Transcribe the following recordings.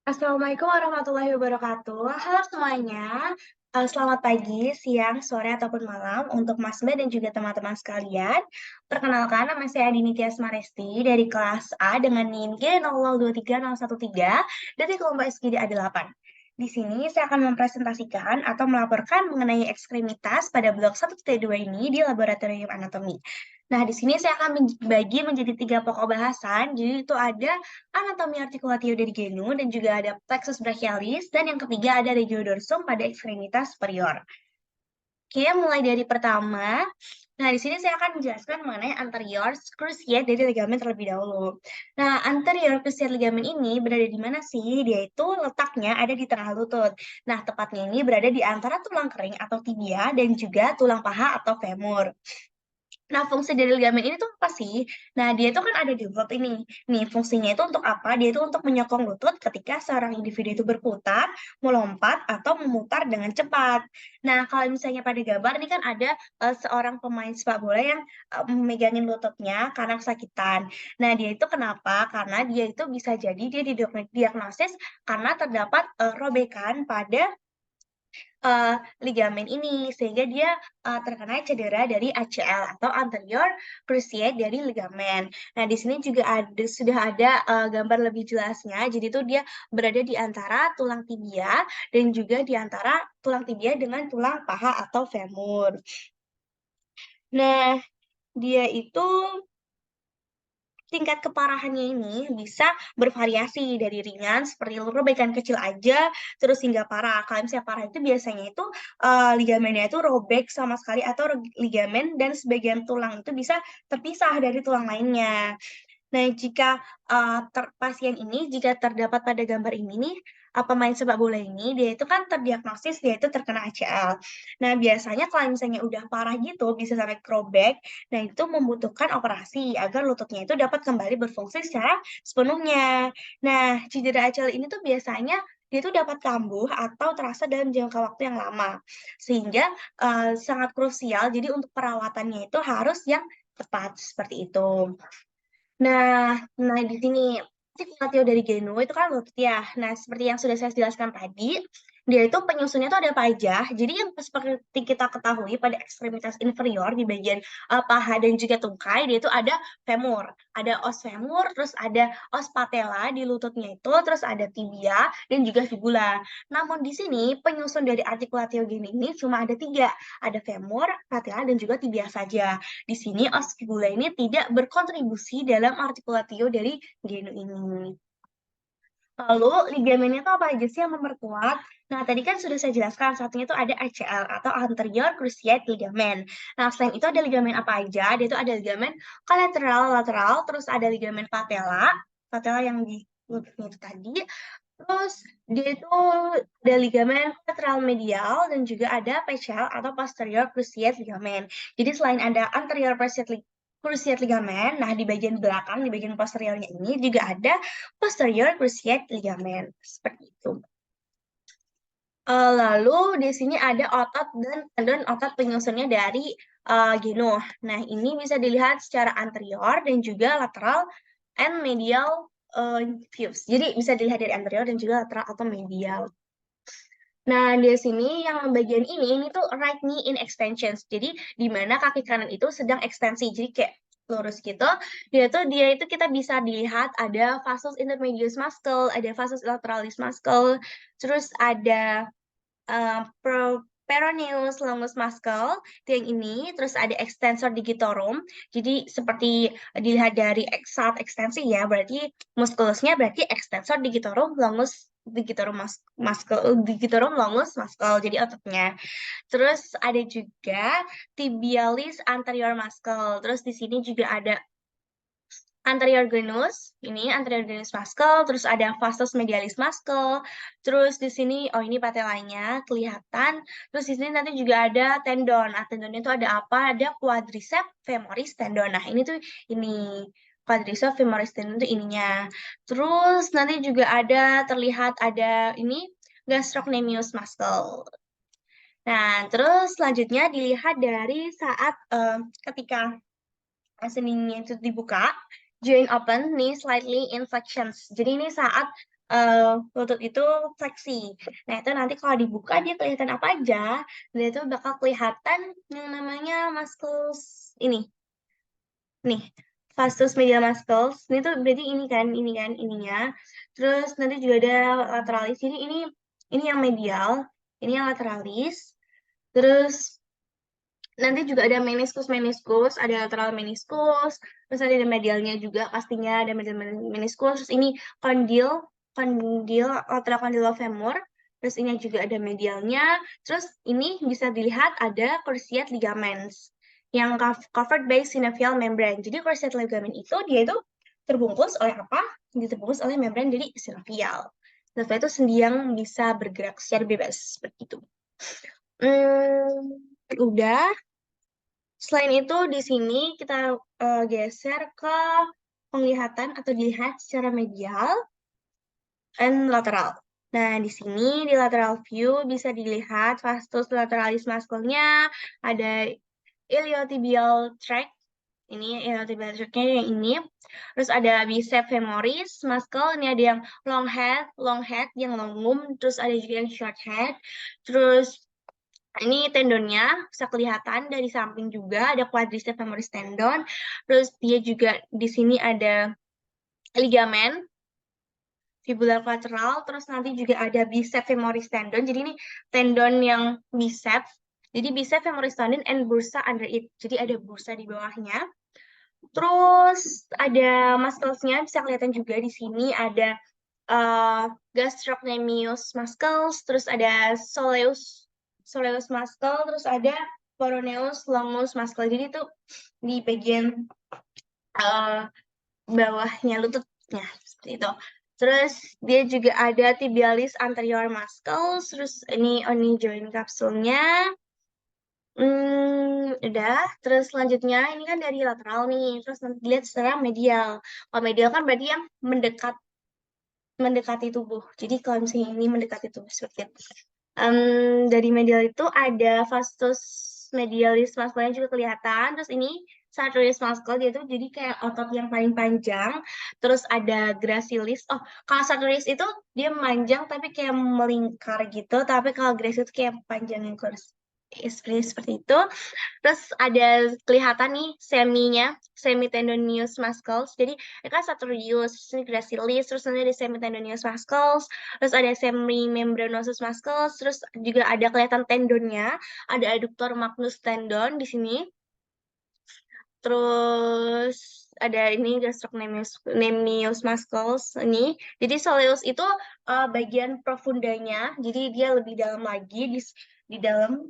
Assalamualaikum warahmatullahi wabarakatuh. Halo semuanya. Selamat pagi, siang, sore, ataupun malam untuk Mas Mbak dan juga teman-teman sekalian. Perkenalkan, nama saya Dini Tias Maresti dari kelas A dengan NIM G0023013 dari kelompok SGD A8. Di sini saya akan mempresentasikan atau melaporkan mengenai ekstremitas pada blok 1.2 ini di laboratorium anatomi. Nah, di sini saya akan membagi menjadi 3 pokok bahasan. Jadi itu ada anatomi artikulatio dari genu dan juga ada plexus brachialis dan yang ketiga ada regiodorsum pada ekstremitas superior. Oke, mulai dari pertama. Nah, di sini saya akan menjelaskan mengenai anterior cruciate dari ligamen terlebih dahulu. Nah, anterior cruciate ligamen ini berada di mana sih? Dia itu letaknya ada di tengah lutut. Nah, tepatnya ini berada di antara tulang kering atau tibia dan juga tulang paha atau femur. Nah, fungsi dari ligamen ini tuh apa sih? Nah, dia itu kan ada di lutut ini. Nih, fungsinya itu untuk apa? Dia itu untuk menyokong lutut ketika seorang individu itu berputar, melompat, atau memutar dengan cepat. Nah, kalau misalnya pada gambar ini kan ada seorang pemain sepak bola yang memegangin lututnya karena kesakitan. Nah, dia itu kenapa? Karena dia itu bisa jadi dia didiagnosis karena terdapat robekan pada ligamen ini, sehingga dia terkena cedera dari ACL atau anterior cruciate dari ligamen. Nah, di sini juga sudah ada gambar lebih jelasnya. Jadi itu dia berada di antara tulang tibia dan juga di antara tulang tibia dengan tulang paha atau femur. Nah, dia itu tingkat keparahannya ini bisa bervariasi dari ringan seperti robekan kecil aja, terus hingga parah. Kalau misalnya parah itu biasanya itu, ligamennya itu robek sama sekali atau ligamen dan sebagian tulang itu bisa terpisah dari tulang lainnya. Nah, jika, pasien ini jika terdapat pada gambar ini nih, pemain sepak bola ini, dia itu kan terdiagnosis dia itu terkena ACL. Nah, biasanya kalau misalnya udah parah gitu, bisa sampai robek, nah itu membutuhkan operasi agar lututnya itu dapat kembali berfungsi secara sepenuhnya. Nah, cedera ACL ini tuh biasanya dia tuh dapat kambuh atau terasa dalam jangka waktu yang lama, sehingga, sangat krusial, jadi untuk perawatannya itu harus yang tepat, seperti itu. Nah, di sini, Articulatio dari Genu itu kan lutut ya. Nah, seperti yang sudah saya jelaskan tadi, dia itu penyusunnya itu ada apa aja. Jadi yang seperti kita ketahui pada ekstremitas inferior di bagian paha dan juga tungkai, dia itu ada femur, ada os femur, terus ada os patella di lututnya itu, terus ada tibia dan juga fibula. Namun di sini penyusun dari articulatio genu ini cuma ada tiga, ada femur, patella dan juga tibia saja. Di sini os fibula ini tidak berkontribusi dalam artikulatio dari genu ini. Lalu ligamennya itu apa aja sih yang memperkuat? Nah, tadi kan sudah saya jelaskan, satunya itu ada ACL atau anterior cruciate ligament. Nah, selain itu ada ligamen apa aja? Dia itu ada ligamen kolateral lateral, terus ada ligamen patella, patella yang di lututnya itu tadi, terus dia itu ada ligamen lateral medial dan juga ada PCL atau posterior cruciate ligament. Jadi selain ada anterior cruciate ligament, nah di bagian belakang, di bagian posteriornya ini juga ada posterior cruciate ligament. Seperti itu. Lalu di sini ada otot dan tendon otot penyusunnya dari genuh. Nah, ini bisa dilihat secara anterior dan juga lateral and medial views. Jadi bisa dilihat dari anterior dan juga lateral atau medial. Nah, di sini yang bagian ini tuh right knee in extensions. Jadi di mana kaki kanan itu sedang ekstensi. Jadi kayak lurus gitu. Dia itu kita bisa dilihat ada vastus intermedius muscle, ada vastus lateralis muscle, terus ada peroneus longus muscle, itu yang ini, terus ada extensor digitorum. Jadi seperti dilihat dari saat ekstensi ya, berarti muskulusnya berarti extensor digitorum longus digitorum longus muscle, jadi ototnya. Terus ada juga tibialis anterior muscle. Terus di sini juga ada anterior glenus, ini anterior glenus muscle, terus ada vastus medialis muscle, terus di sini, oh ini patellanya kelihatan, terus di sini nanti juga ada tendon. Nah, tendonnya itu ada apa? Ada quadriceps femoris tendon. Nah, ini tuh ini quadriceps femoris tendon itu ininya. Terus nanti juga ada terlihat ada ini gastrocnemius muscle. Nah, terus selanjutnya dilihat dari saat ketika sendinya itu dibuka, joint open, knee slightly inflections. Jadi ini saat lutut itu fleksi. Nah, itu nanti kalau dibuka dia kelihatan apa aja? Dia itu bakal kelihatan yang namanya muscles ini. Nih, vastus medial muscles. Ini tuh berarti ini kan ininya. Terus nanti juga ada lateralis. Jadi ini yang medial, ini yang lateralis. Terus nanti juga ada meniskus, ada lateral meniskus, terus ada medialnya juga pastinya ada medial meniskus. Terus ini kondil, lateral condyle femur. Terus ini juga ada medialnya. Terus ini bisa dilihat ada cruciate ligaments yang covered by synovial membrane. Jadi cruciate ligament itu dia itu terbungkus oleh apa? Diterbungkus oleh membran dari synovial. Synovial itu sendi yang bisa bergerak secara bebas seperti itu. Udah. Selain itu, di sini kita geser ke penglihatan atau dilihat secara medial and lateral. Nah, di sini di lateral view bisa dilihat vastus lateralis muscle-nya, ada iliotibial tract, ini iliotibial tract-nya yang ini. Terus ada bicep femoris muscle, ini ada yang long head, yang longum, terus ada juga yang short head. Terus ini tendonnya bisa kelihatan dari samping juga ada quadriceps femoris tendon. Terus dia juga di sini ada ligamen fibular collateral. Terus nanti juga ada bicep femoris tendon. Jadi ini tendon yang bicep. Jadi bicep femoris tendon and bursa under it. Jadi ada bursa di bawahnya. Terus ada muscles-nya bisa kelihatan juga di sini ada gastrocnemius muscles, terus ada soleus muscle, terus ada coroneus longus muscle. Jadi itu di bagian bawahnya lututnya seperti itu. Terus dia juga ada tibialis anterior muscles, terus ini oni joint kapsulnya. Udah. Terus selanjutnya ini kan dari lateral nih, terus nanti dilihat secara medial. Kalau medial kan berarti yang mendekati tubuh. Jadi kalau misalnya ini mendekati tubuh seperti itu. Dari medial itu ada vastus medialis muscle-nya juga kelihatan. Terus ini sartorius muscle dia tuh jadi kayak otot yang paling panjang. Terus ada gracilis. Oh, kalau sartorius itu dia memanjang tapi kayak melingkar gitu. Tapi kalau gracilis itu kayak panjang yang kurus. Seperti itu. Terus ada kelihatan nih semitendonious muscles. Jadi ini kan sartorius, ini gracilis, terus nanti ada semitendonious muscles, terus ada semimembranosus muscles, terus juga ada kelihatan tendonnya, ada adductor magnus tendon di sini. Terus ada ini gastrocnemius muscles ini. Jadi soleus itu bagian profundanya, jadi dia lebih dalam lagi di dalam.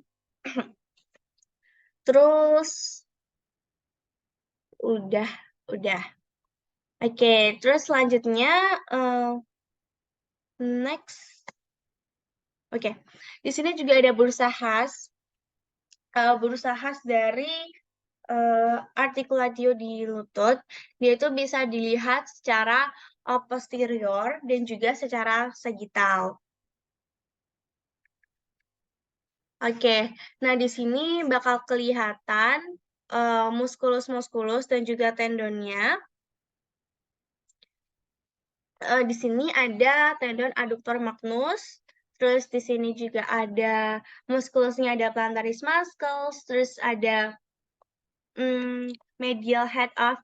Terus udah. Oke, terus selanjutnya next. Oke, di sini juga ada bursa khas dari articulatio di lutut. Dia itu bisa dilihat secara posterior dan juga secara sagittal. Oke, nah di sini bakal kelihatan muskulus dan juga tendonnya. Di sini ada tendon adductor magnus, terus di sini juga ada muskulusnya, ada plantaris muscles, terus ada medial head of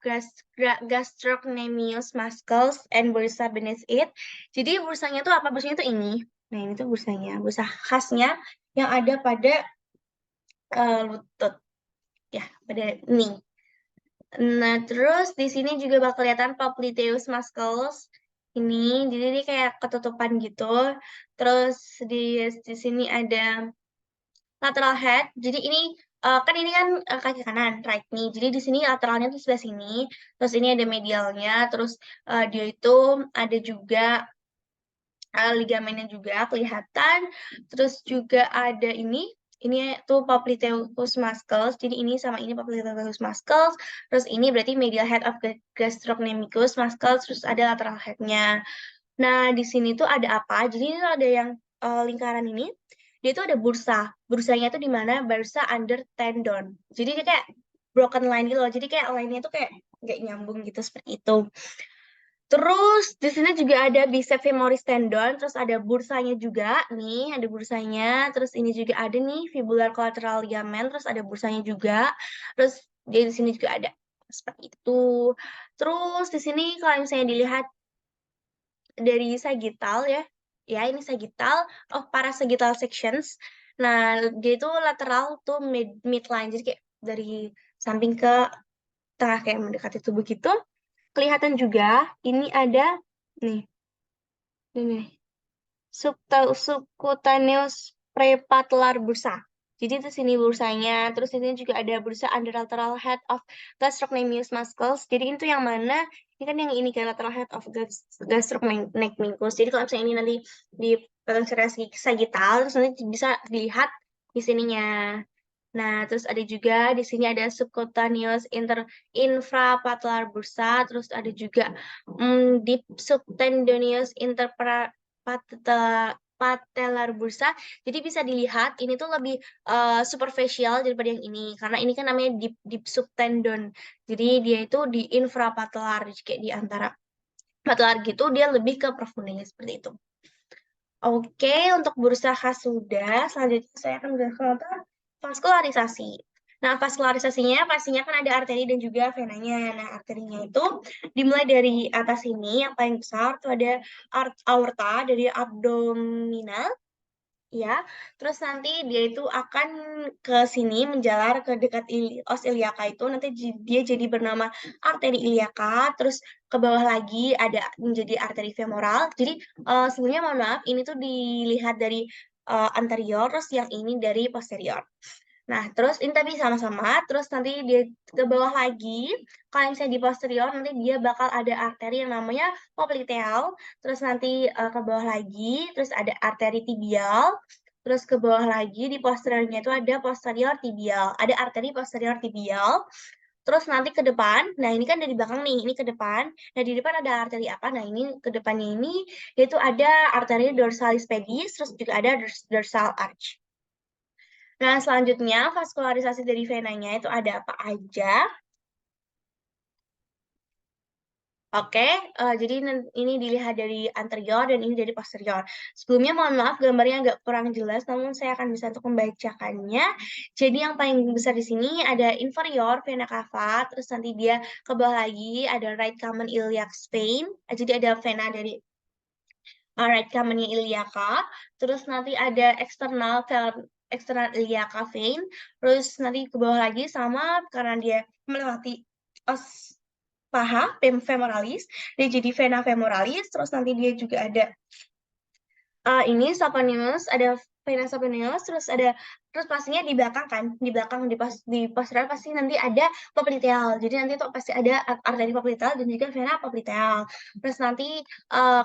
gastrocnemius muscles and bursa beneath it. Jadi bursanya tuh apa? Bursanya tuh ini. Nah, ini tuh bursanya, bursa khasnya yang ada pada lutut. Ya, pada ini. Nah, terus di sini juga bakal kelihatan popliteus muscles. Ini, jadi dia kayak ketutupan gitu. Terus di sini ada lateral head. Jadi ini kan ini kan kaki kanan, right knee. Jadi di sini lateralnya tuh sebelah sini. Terus ini ada medialnya. Terus dia itu ada juga ligamennya juga kelihatan. Terus juga ada ini tuh popliteus muscles. Jadi ini sama ini popliteus muscles. Terus ini berarti medial head of gastrocnemicus muscles. Terus ada lateral head-nya. Nah, di sini tuh ada apa? Jadi ini ada yang lingkaran ini. Dia tuh ada bursa. Bursanya tuh di mana? Bursa under tendon. Jadi dia kayak broken line gitu loh. Jadi kayak line-nya tuh kayak nggak nyambung gitu seperti itu. Terus di sini juga ada bicep femoris tendon, terus ada bursanya juga nih, ada bursanya. Terus ini juga ada nih fibular collateral ligament, terus ada bursanya juga. Terus di sini juga ada seperti itu. Terus di sini kalau misalnya dilihat dari sagittal ya, ya ini sagittal, oh parasagittal sections. Nah, dia itu lateral tuh midline, jadi kayak dari samping ke tengah kayak mendekati tubuh gitu. Kelihatan juga ini ada nih, ini subcutaneous prepatellar bursa. Jadi itu sini bursanya, terus ini juga ada bursa underlateral head of gastrocnemius muscles. Jadi itu yang mana? Ini kan yang ini kan lateral head of gastrocnemius. Jadi kalau misalnya ini nanti di secara sagittal, terus nanti bisa dilihat di sininya. Nah, terus ada juga di sini ada subcutaneous infrapatellar bursa, terus ada juga deep subtendinous interpatellar bursa. Jadi bisa dilihat ini tuh lebih superficial daripada yang ini, karena ini kan namanya deep subtendon. Jadi dia itu di infrapatellar, jadi kayak di antara patellar gitu, dia lebih ke profundnya seperti itu. Oke, untuk bursa khas sudah, selanjutnya saya akan menjelaskan tentang vaskularisasi. Nah, vaskularisasinya pastinya kan ada arteri dan juga venanya. Nah, arterinya itu dimulai dari atas ini, yang paling besar itu ada aorta dari abdominal, ya. Terus nanti dia itu akan ke sini menjalar ke dekat os iliaka itu, nanti dia jadi bernama arteri iliaka. Terus ke bawah lagi ada menjadi arteri femoral. Jadi sebenarnya mohon maaf ini tuh dilihat dari anterior, terus yang ini dari posterior. Nah, terus ini tapi sama-sama, terus nanti dia ke bawah lagi, kalau misalnya di posterior, nanti dia bakal ada arteri yang namanya popliteal, terus nanti ke bawah lagi, terus ada arteri tibial, terus ke bawah lagi, di posteriornya itu ada posterior tibial, ada arteri posterior tibial, terus nanti ke depan, nah ini kan dari belakang nih, ini ke depan, nah di depan ada arteri apa, nah ini ke depannya ini, yaitu ada arteri dorsalis pedis, terus juga ada dorsal arch. Nah, selanjutnya vaskularisasi dari venanya itu ada apa aja? Oke, jadi ini dilihat dari anterior dan ini dari posterior. Sebelumnya mohon maaf gambarnya agak kurang jelas, namun saya akan bisa untuk membacakannya. Jadi yang paling besar di sini ada inferior vena cava, terus nanti dia ke bawah lagi ada right common iliac vein. Jadi ada vena dari right common iliaca, terus nanti ada external iliaca vein, terus nanti ke bawah lagi sama karena dia melewati os paha femoralis, dia jadi vena femoralis, terus nanti dia juga ada ini saponius, ada vena saponius, terus pastinya di belakang kan, di belakang di posterior pasti nanti ada popliteal. Jadi nanti tuh pasti ada arteri popliteal dan juga vena popliteal. Terus nanti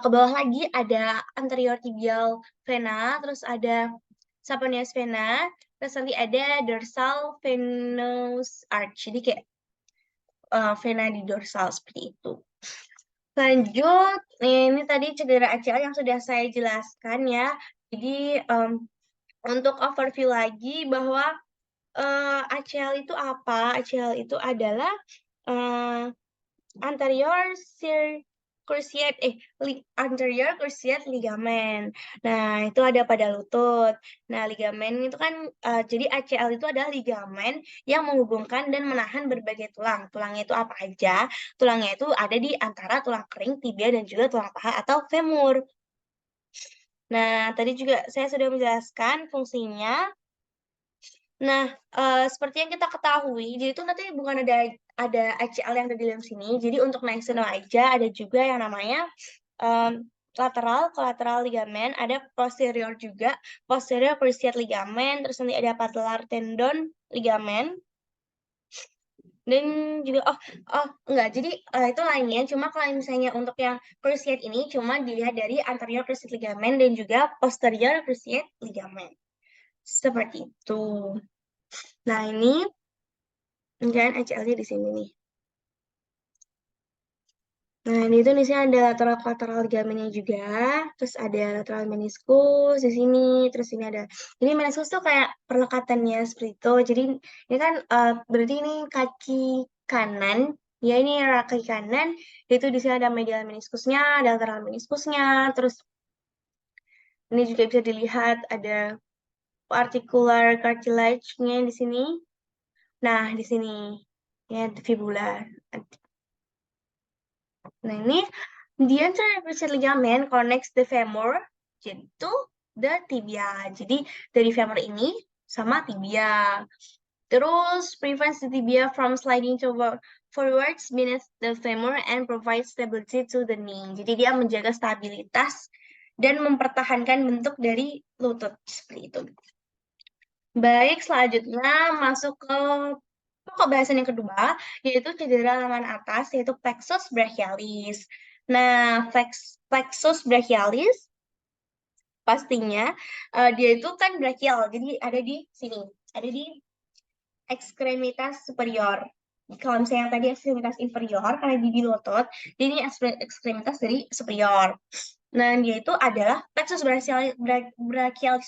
ke bawah lagi ada anterior tibial vena, terus ada saponius vena, terus nanti ada dorsal venous arch. Jadi kayak vena di dorsal seperti itu. Lanjut, ini tadi cedera ACL yang sudah saya jelaskan ya. Jadi untuk overview lagi bahwa ACL itu apa? ACL itu adalah anterior anterior cruciate ligament. Nah, itu ada pada lutut. Nah, ligamen itu kan jadi ACL itu adalah ligamen yang menghubungkan dan menahan berbagai tulang. Tulangnya itu apa aja? Tulangnya itu ada di antara tulang kering, tibia dan juga tulang paha atau femur. Nah, tadi juga saya sudah menjelaskan fungsinya. Nah, seperti yang kita ketahui, jadi itu nanti bukan ada ACL yang ada di dalam sini. Jadi untuk nasional aja ada juga yang namanya lateral, collateral ligament, ada posterior juga, posterior cruciate ligament, terus nanti ada patellar tendon ligament, dan juga enggak, jadi itu lainnya. Cuma kalau misalnya untuk yang cruciate ini cuma dilihat dari anterior cruciate ligament dan juga posterior cruciate ligament. Seperti itu. Nah, ini kan ACL-nya di sini nih. Nah, ini tuh di sini ada lateral collateral ligamennya juga, terus ada lateral meniscus di sini, terus ini ada. Jadi meniscus tuh kayak perlekatannya seperti itu. Jadi ini kan berarti ini kaki kanan Ya ini kaki kanan, itu di sini ada medial meniskusnya, ada lateral meniskusnya, terus ini juga bisa dilihat ada articular cartilage-nya di sini. Nah, di sini ya fibula. Nah, ini the anterior ligament connects the femur to the tibia. Jadi dari femur ini sama tibia. Terus prevents the tibia from sliding forwards beneath the femur and provides stability to the knee. Jadi dia menjaga stabilitas dan mempertahankan bentuk dari lutut seperti itu. Baik, selanjutnya masuk ke pokok bahasan yang kedua, yaitu cedera lengan atas, yaitu plexus brachialis. Nah, plexus brachialis pastinya dia itu kan brachial, jadi ada di sini, ada di ekstremitas superior. Kalau misalnya yang tadi ekstremitas inferior, karena di lutut, jadi ini ekstremitas dari superior. Nah, dia itu adalah plexus brachialis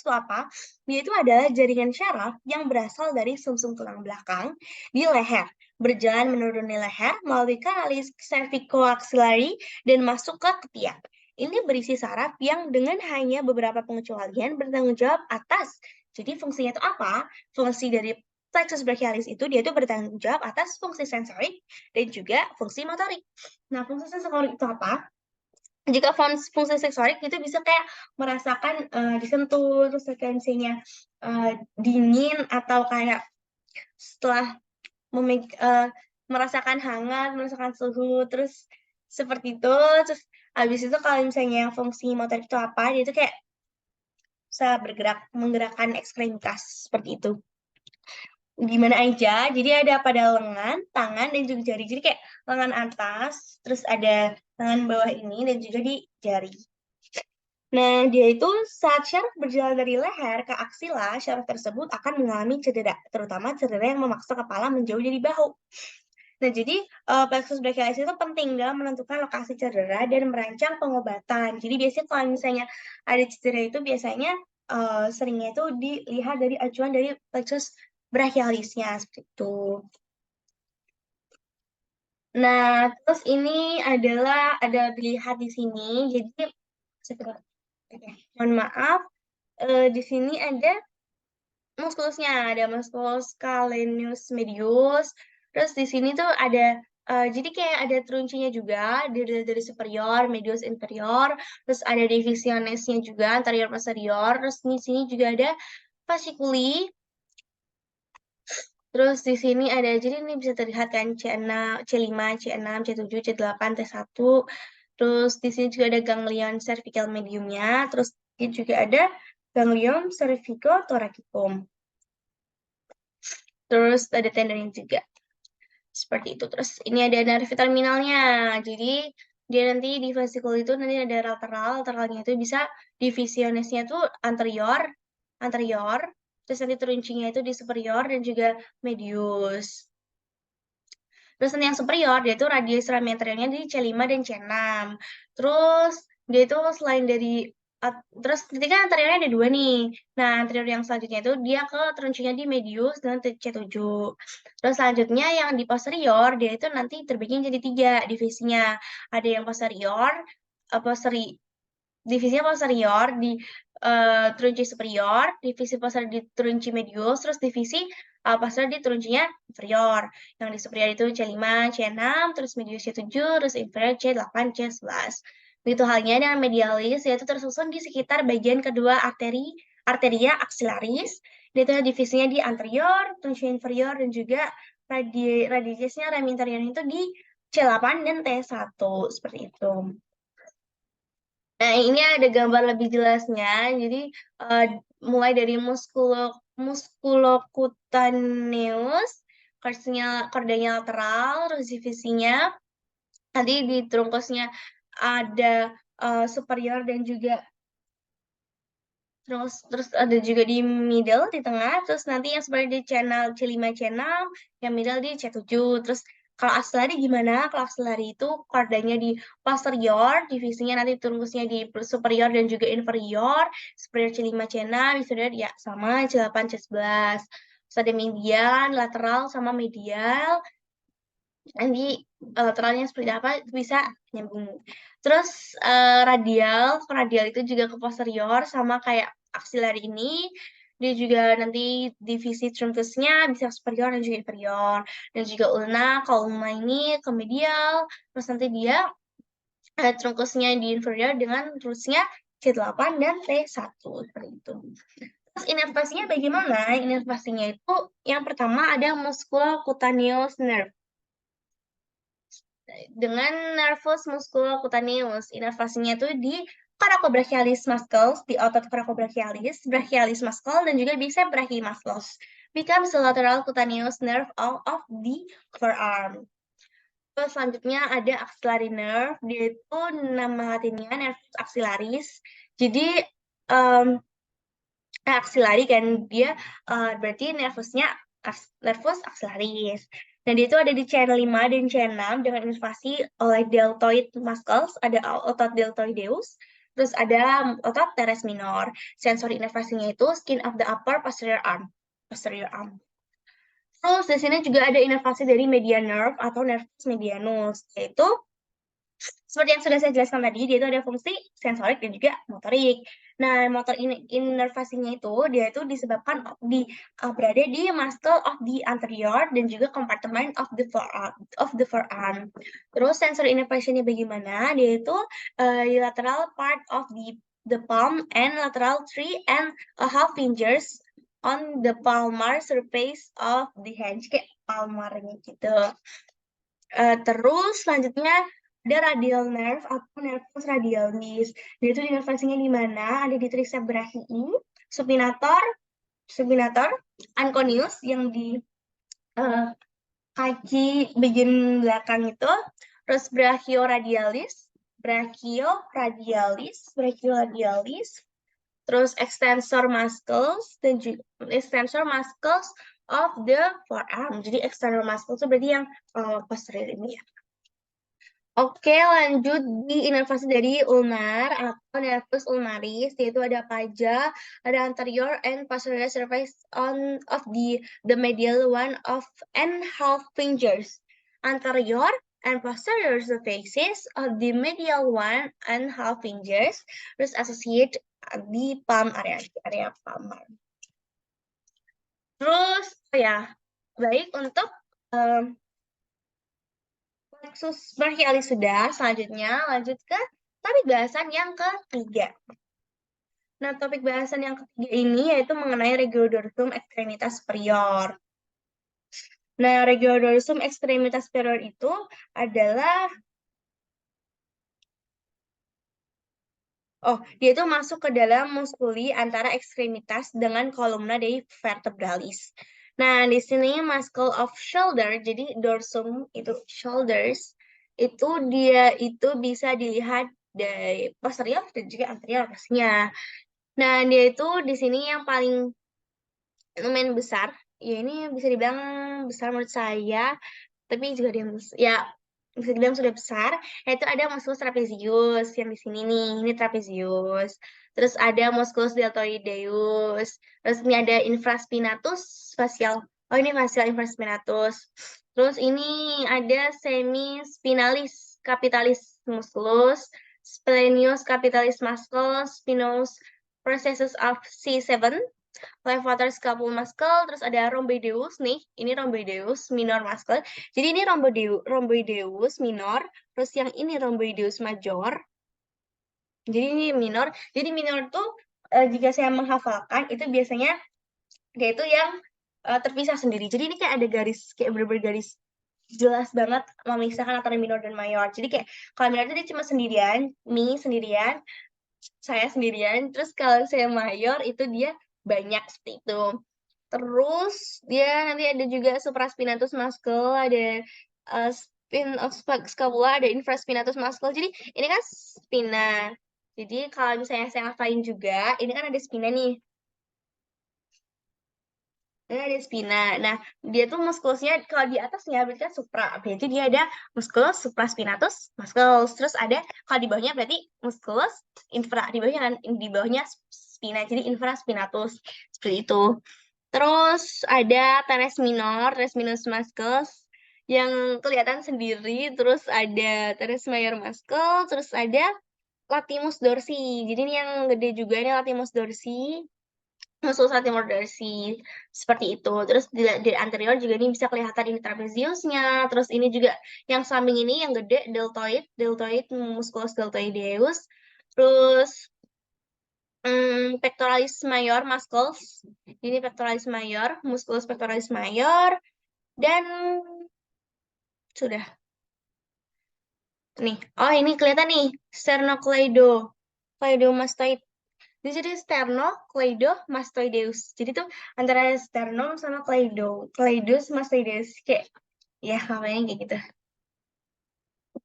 itu apa? Dia itu adalah jaringan syaraf yang berasal dari sumsum tulang belakang di leher, berjalan menuruni leher melalui kanalis cervicoaxillary dan masuk ke ketiak. Ini berisi saraf yang dengan hanya beberapa pengecualian bertanggung jawab atas. Jadi fungsinya itu apa? Fungsi dari plexus brachialis itu dia itu bertanggung jawab atas fungsi sensorik dan juga fungsi motorik. Nah, fungsi sensorik itu apa? Jika fungsi sensorik itu bisa kayak merasakan disentuh, terus frekuensinya dingin atau kayak setelah merasakan hangat, merasakan suhu, terus seperti itu. Terus habis itu kalau misalnya yang fungsi motorik itu apa, dia itu kayak bisa bergerak, menggerakkan ekstremitas seperti itu. Gimana aja, jadi ada pada lengan, tangan, dan juga jari. Jadi kayak lengan atas, terus ada tangan bawah ini, dan juga di jari. Nah, dia itu saat syaraf berjalan dari leher ke aksila, syaraf tersebut akan mengalami cedera, terutama cedera yang memaksa kepala menjauh dari bahu. Nah, jadi plexus brachialis itu penting dalam menentukan lokasi cedera dan merancang pengobatan. Jadi biasanya kalau misalnya ada cedera itu biasanya seringnya itu dilihat dari acuan dari plexus brachialisnya seperti itu. Nah, terus ini adalah ada dilihat di sini. Jadi mohon maaf, di sini ada muskulusnya, ada musculus scalenus medius. Terus di sini tuh ada jadi kayak ada teruncinya juga dari superior, medius inferior, terus ada divisionesnya juga anterior posterior, terus di sini juga ada fasciculi. Terus di sini ada, jadi ini bisa terlihat kan C6, C5, C6, C7, C8, T1. Terus di sini juga ada ganglion cervical mediumnya. Terus ini juga ada ganglion cervicothoracicum. Terus ada tendonnya juga. Seperti itu. Terus ini ada nervi terminalnya. Jadi dia nanti di vesikul itu nanti ada lateral. Lateralnya itu bisa divisionesnya itu anterior, anterior. Terus nanti teruncinya itu di superior dan juga medius. Terus nanti yang superior, dia itu radius radiatorialnya di C5 dan C6. Terus dia itu selain dari terus ketika anteriornya ada dua nih. Nah, anterior yang selanjutnya itu dia ke teruncinya di medius dan C7. Terus selanjutnya yang di posterior, dia itu nanti terbagi jadi tiga divisinya. Ada yang posterior, divisinya posterior di terunci superior, divisi posterior di terunci medius, terus divisi posterior di teruncinya inferior. Yang di superior itu C5, C6, terus medius C7, terus inferior C8, C11. Begitu halnya dengan medialis, yaitu tersusun di sekitar bagian kedua arteria axillaris, itu divisinya di anterior, terunci inferior, dan juga radiusnya rem interior itu di C8 dan T1, seperti itu. Nah, ini ada gambar lebih jelasnya. Jadi, mulai dari musculocutaneous, kordanya lateral, terus divisinya, nanti di trunkusnya ada superior dan juga terus ada juga di middle di tengah, terus nanti yang seperti di channel C5 C6, yang middle di C7. Terus kalau axillary gimana? Kalau axillary itu kordanya di posterior, divisinya nanti trunkusnya di superior dan juga inferior, superior C5 C6, inferior ya sama C8 C11. Terus ada median, lateral sama medial. Nanti lateralnya seperti apa itu bisa nyambung. Terus radial itu juga ke posterior sama kayak axillary ini. Dia juga nanti divisi truncusnya bisa superior dan juga inferior. Dan juga ulna, kalau ulna ini ke medial, terus nanti dia truncusnya di inferior dengan rootsnya C8 dan T1 seperti itu. Terus inervasinya bagaimana? Inervasinya itu yang pertama ada musculocutaneous nerve dengan nervus musculocutaneous. Inervasinya itu di coracobrachialis muscles, di otot coracobrachialis, brachialis muscle, dan juga bisa brachimuscles. Becomes the lateral cutaneous nerve of the forearm. Terus selanjutnya ada axillary nerve, dia itu nama latinnya nervus axillaris. Jadi axillary kan dia berarti nervus axillaris. Dan dia itu ada di channel 5 dan channel 6 dengan inervasi oleh deltoid muscles, ada otot deltoideus, terus ada otot teres minor. Sensori inervasinya itu skin of the upper posterior arm. Terus di sini juga ada inervasi dari median nerve atau nervus medianus, yaitu seperti yang sudah saya jelaskan tadi, dia itu ada fungsi sensorik dan juga motorik. Nah, motor inervasinya itu, dia itu disebabkan berada di muscle of the anterior dan juga compartment of the forearm. Terus sensor inervasinya bagaimana? Dia itu di lateral part of the palm and lateral 3.5 fingers on the palmar surface of the hand, kayak palmarnya gitu. Terus selanjutnya ada radial nerve atau nervus radialis. Dia itu inervasinya di mana? Ada di triceps brachii, supinator, anconeus yang di kaki bagian belakang itu. Terus brachioradialis, terus extensor muscles dan juga extensor muscles of the forearm. Jadi external muscles itu berarti yang posterior ini ya. Oke, lanjut di inervasi dari ulnar atau nervus ulnaris, yaitu ada apa aja? Ada anterior and posterior surface of the medial one of and half fingers. Anterior and posterior surfaces of the medial one and half fingers, terus associate di palm area palmar. Terus, baik untuk plexus brachialis sudah, selanjutnya lanjut ke topik bahasan yang ketiga. Nah, topik bahasan yang ketiga ini yaitu mengenai regiodorsum extremitas superior. Nah, regiodorsum extremitas superior itu adalah dia itu masuk ke dalam muskuli antara ekstremitas dengan kolumna dei vertebralis. Nah, di sini muscle of shoulder, jadi dorsum itu shoulders, itu dia itu bisa dilihat dari posterior dan juga anterior pastinya. Nah, dia itu di sini yang paling lumayan besar. Ya, ini bisa dibilang besar menurut saya, tapi juga dia ya bisa dibilang sudah besar. Yaitu ada musculus trapezius yang di sini nih, ini trapezius. Terus ada musculus deltoideus. Terus ini ada infraspinatus facial. Oh, ini facial infraspinatus. Terus ini ada semispinalis capitalis musculus, splenius capitalis muscle, spinous processus of C7, levator scapula muscle, terus ada rhomboideus nih, ini rhomboideus minor muscle. Jadi ini rhomboideus minor, terus yang ini rhomboideus major. Jadi ini minor. Jadi minor tuh jika saya menghafalkan itu biasanya dia itu yang terpisah sendiri. Jadi ini kayak ada garis, kayak bergaris jelas banget memisahkan antara minor dan mayor. Jadi kayak kalau minor itu dia cuma sendirian, sendirian, saya sendirian. Terus kalau saya mayor itu dia banyak seperti itu. Terus dia nanti ada juga supraspinatus muscle, ada spin of scapula, ada infraspinatus muscle. Jadi ini kan spina. Jadi kalau misalnya saya ngafalin juga, ini kan ada spina nih. Ini ada spina. Nah, dia tuh muskulusnya kalau di atasnya berarti kan supra. Berarti dia ada musculus supraspinatus musculus. Terus ada kalau di bawahnya berarti musculus infra. Di bawahnya kan di bawahnya spina. Jadi infraspinatus seperti itu. Terus ada teres minor musculus. yang kelihatan sendiri, terus ada teres mayor muscle, terus ada latimus dorsi. Jadi ini yang gede juga, ini latimus dorsi, musculus latimus dorsi, seperti itu. Terus di anterior juga ini bisa kelihatan ini trapeziusnya, terus ini juga yang samping ini yang gede deltoid musculus deltoideus, terus pectoralis major muscles, ini pectoralis major, musculus pectoralis major, dan sudah. Nih, oh ini kelihatan nih, sternocleidomastoid. Jadi sternocleidomastoideus. Jadi tuh antara sternum sama cleidus mastoideus kayak ya namanya kayak gitu.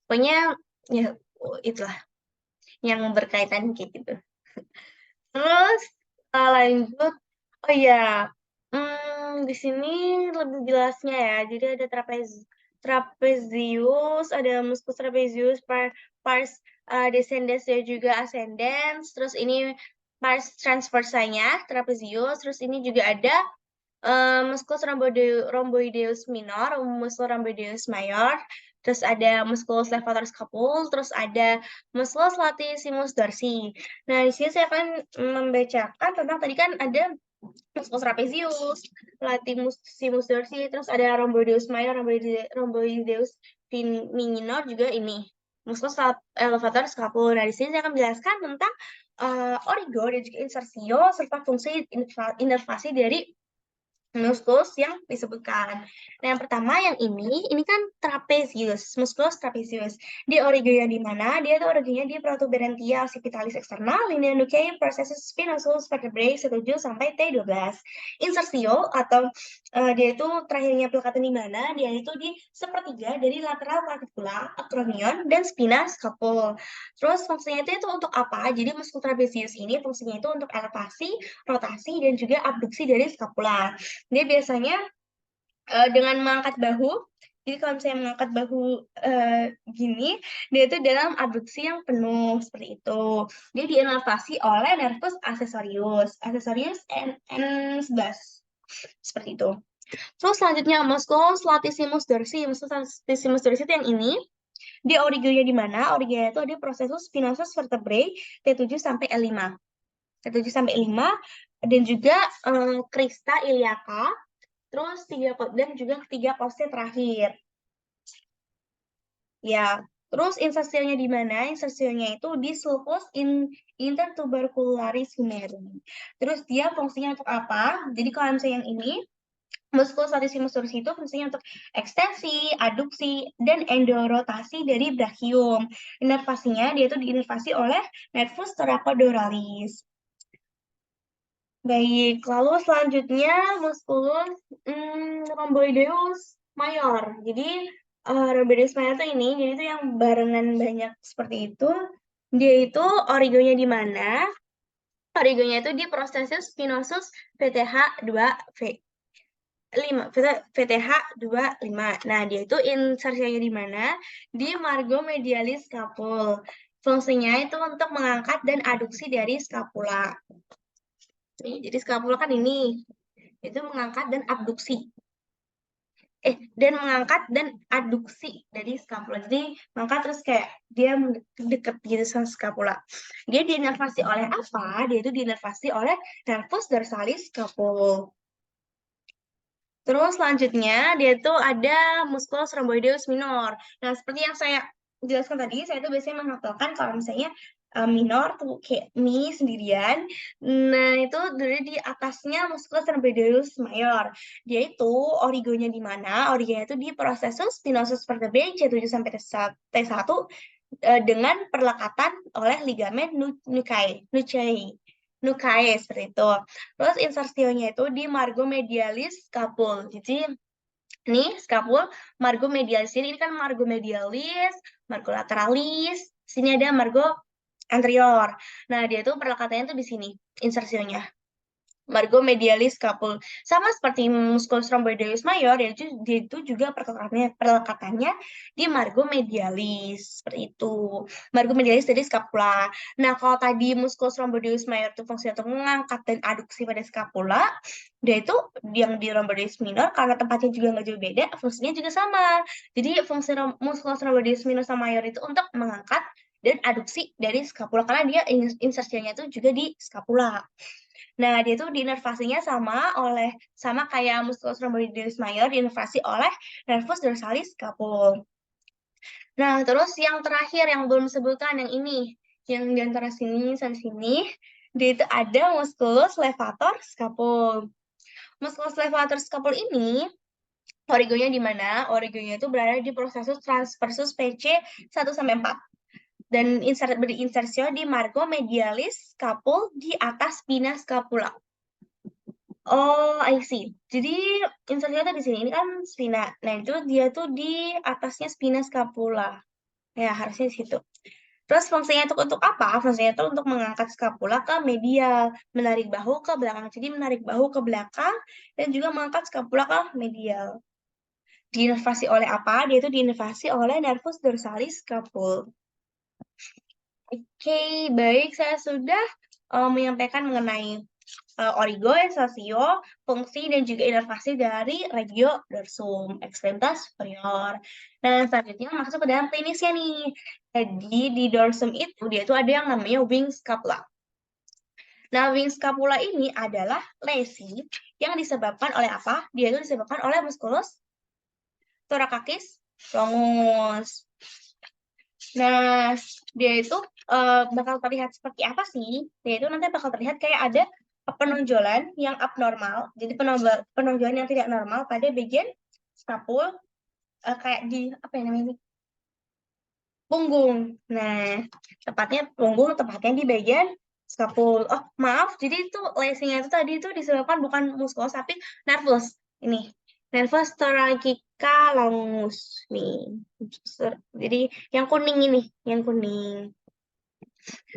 Pokoknya ya itulah yang berkaitan kayak gitu. Terus lanjut, oh ya, di sini lebih jelasnya ya. Jadi ada trapezius, ada musculus trapezius, pars descendens dan juga ascendens. Terus ini pars transversanya trapezius. Terus ini juga ada musculus rhomboideus minor, musculus rhomboideus major. Terus ada musculus levator scapula, terus ada musculus latissimus dorsi. Nah, di sini saya akan membacakan tentang tadi kan ada musculus trapezius, latissimus dorsi, terus ada rhomboideus major, rhomboideus minor juga ini. Musculus levator scapula. Nah, di sini saya akan menjelaskan tentang origo dan juga insersio serta fungsi inervasi dari musculus yang disebutkan. Nah, yang pertama yang ini kan trapezius, musculus trapezius. Di origonya di mana? Dia tuh origonya di protuberantia occipitalis eksternal, linea nuclei, processus spinosus vertebrae 1 sampai T12. Insersio atau dia itu terakhirnya pelekatan di mana? Dia itu di sepertiga dari lateral clavicular, acromion, dan spina scapula. Terus fungsinya itu untuk apa? Jadi musculus trapezius ini fungsinya itu untuk elevasi, rotasi, dan juga abduksi dari scapula. Dia biasanya dengan mengangkat bahu. Jadi kalau misalnya mengangkat bahu gini, dia itu dalam abduksi yang penuh seperti itu. Dia diinervasi oleh nervus accessorius N11 seperti itu. Terus selanjutnya musculus latissimus dorsi. Musculus latissimus dorsi itu yang ini. Di origonya di mana? Origonya itu ada processus spinosus vertebrae T7 sampai L5. T7 sampai L5 dan juga crista iliaca. Terus dan juga ketiga pose terakhir. Ya, terus insersionya di mana? Insersionya itu di sulcus intertubercularis humerus. Terus dia fungsinya untuk apa? Jadi kalau misalnya yang ini, musculus latissimus dorsi itu fungsinya untuk ekstensi, adduksi, dan endorotasi dari brachium. Inervasinya dia itu diinervasi oleh nervus thoracodoralis. Baik, lalu selanjutnya musculus rhomboideus mayor. Jadi rhomboideus mayor tuh ini, jadi itu yang barengan banyak seperti itu. Dia itu origonya di mana? Origonya itu di processus spinosus VTH2V. 5, VTH25. Nah, dia itu insersinya di mana? Di margo medialis scapula. Fungsinya itu untuk mengangkat dan aduksi dari scapula. Nih, jadi scapula kan ini. Itu mengangkat dan abduksi. Dan mengangkat dan aduksi dari scapula. Jadi mengangkat terus kayak dia deket gitu sama scapula. Dia diinervasi oleh apa? Dia itu diinervasi oleh nervus dorsalis scapula. Terus selanjutnya dia itu ada musculus rhomboideus minor. Nah, seperti yang saya jelaskan tadi, saya itu biasanya menghafalkan kalau misalnya minor tuh kayak mi sendirian. Nah, itu dari di atasnya musculus rhomboideus mayor. Dia itu origonya di mana? Origonya itu di processus spinosus vertebrae C7 sampai T1 dengan perlekatan oleh ligamen nucae seperti itu. Terus insersionya itu di margo medialis scapula. Jadi ini scapula, margo medialis ini kan margo medialis, margo lateralis, sini ada margo anterior. Nah, dia tuh perlekatannya tuh di sini insersionya. Margo medialis scapula. Sama seperti musculus rhomboideus major, dia itu juga perlekatannya di margo medialis. Seperti itu. Margo medialis dari scapula. Nah, kalau tadi musculus rhomboideus major itu fungsinya untuk mengangkat dan aduksi pada scapula, dia itu yang di rhomboideus minor, karena tempatnya juga nggak jauh beda, fungsinya juga sama. Jadi, fungsi musculus rhomboideus minor sama major itu untuk mengangkat dan aduksi dari scapula, karena dia insersinya itu juga di scapula. Nah, dia tuh diinervasinya sama kayak musculus rhomboideus major diinervasi oleh nervus dorsalis scapula. Nah, terus yang terakhir yang belum disebutkan yang ini, yang di antara sini sampai sini, dia itu ada musculus levator scapula. Musculus levator scapula ini origonya di mana? Origonya itu berada di prosesus transversus PC 1 sampai 4 dan berinsersio di margo medialis scapula di atas pinna scapula. Oh, I see. Jadi insertnya tuh di sini. Ini kan spina. Nah, itu dia tuh di atasnya spina scapula. Ya, harusnya di situ. Terus fungsinya untuk apa? Fungsinya itu untuk mengangkat scapula ke medial, menarik bahu ke belakang. Jadi menarik bahu ke belakang dan juga mengangkat scapula ke medial. Diinervasi oleh apa? Dia itu diinervasi oleh nervus dorsalis scapula. Oke, baik. Saya sudah menyampaikan mengenai origo, sosio, fungsi, dan juga inervasi dari regio dorsum, ekstremitas superior. Nah, selanjutnya masuk ke dalam klinisnya nih. Jadi, di dorsum itu, dia itu ada yang namanya wing scapula. Nah, wing scapula ini adalah lesi yang disebabkan oleh apa? Dia itu disebabkan oleh musculus thoracacis longus. Nah, dia itu bakal terlihat seperti apa sih? Dia itu nanti bakal terlihat kayak ada penonjolan yang abnormal. Jadi penonjolan yang tidak normal pada bagian skapul, kayak di apa ya namanya? Punggung. Nah, tepatnya di bagian skapul. Oh, maaf. Jadi itu lesinya itu tadi itu disebabkan bukan muskulus tapi nervus. Ini. Nervus thoracica longus nih. Jadi yang kuning ini, yang kuning.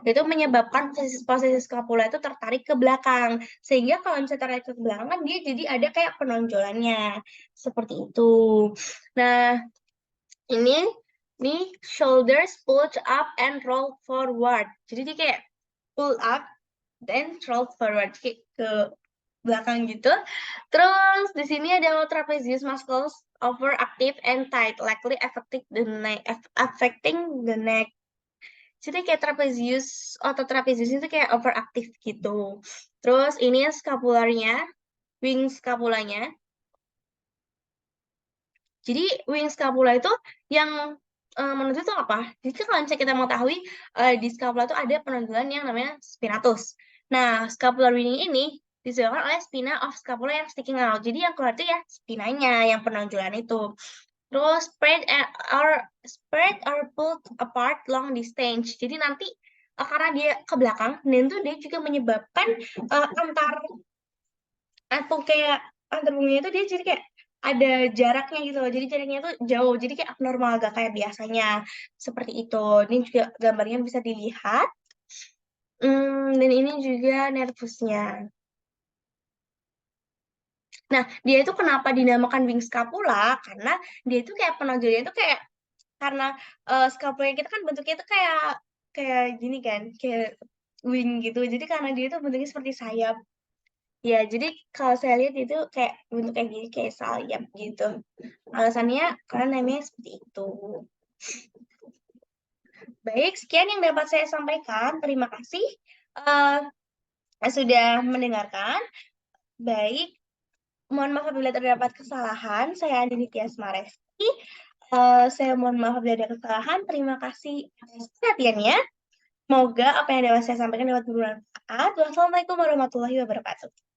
Itu menyebabkan posisi skapula itu tertarik ke belakang. Sehingga kalau misalnya tertarik ke belakang kan dia jadi ada kayak penonjolannya. Seperti itu. Nah, ini shoulders pull up and roll forward. Jadi dia kayak pull up then roll forward kayak ke belakang gitu. Terus di sini ada trapezius muscles overactive and tight, likely affecting the neck. Jadi kayak otot trapezius itu kayak overaktif gitu. Terus ini scapularnya, wing scapulanya. Jadi wing scapula itu yang menonjol itu apa? Jadi kalau misalnya kita mengetahui di scapula itu ada penonjolan yang namanya spinatus. Nah, scapular wing ini disebabkan oleh spina of scapula yang sticking out. Jadi yang keluar itu ya spinanya yang penonjolan itu. Terus spread or pulled apart long distance. Jadi nanti karena dia ke belakang, dan itu dia juga menyebabkan antar bunganya itu dia jadi kayak ada jaraknya gitu loh. Jadi jaraknya itu jauh. Jadi kayak abnormal, gak kayak biasanya. Seperti itu. Ini juga gambarnya bisa dilihat. Dan ini juga nervusnya. Nah, dia itu kenapa dinamakan wing scapula? Karena dia itu kayak penonjolnya itu kayak karena scapula kita kan bentuknya itu kayak kayak gini kan, kayak wing gitu. Jadi karena dia itu bentuknya seperti sayap. Ya, jadi kalau saya lihat itu kayak bentuk kayak gini, kayak sayap gitu. Alasannya karena namanya seperti itu. Baik, sekian yang dapat saya sampaikan. Terima kasih eh, sudah mendengarkan. Baik, mohon maaf apabila terdapat kesalahan. Saya Andini Tias Mareski. Saya mohon maaf apabila ada kesalahan. Terima kasih atas perhatiannya. Semoga apa yang dapat saya sampaikan dapat bermanfaat. Wassalamualaikum warahmatullahi wabarakatuh.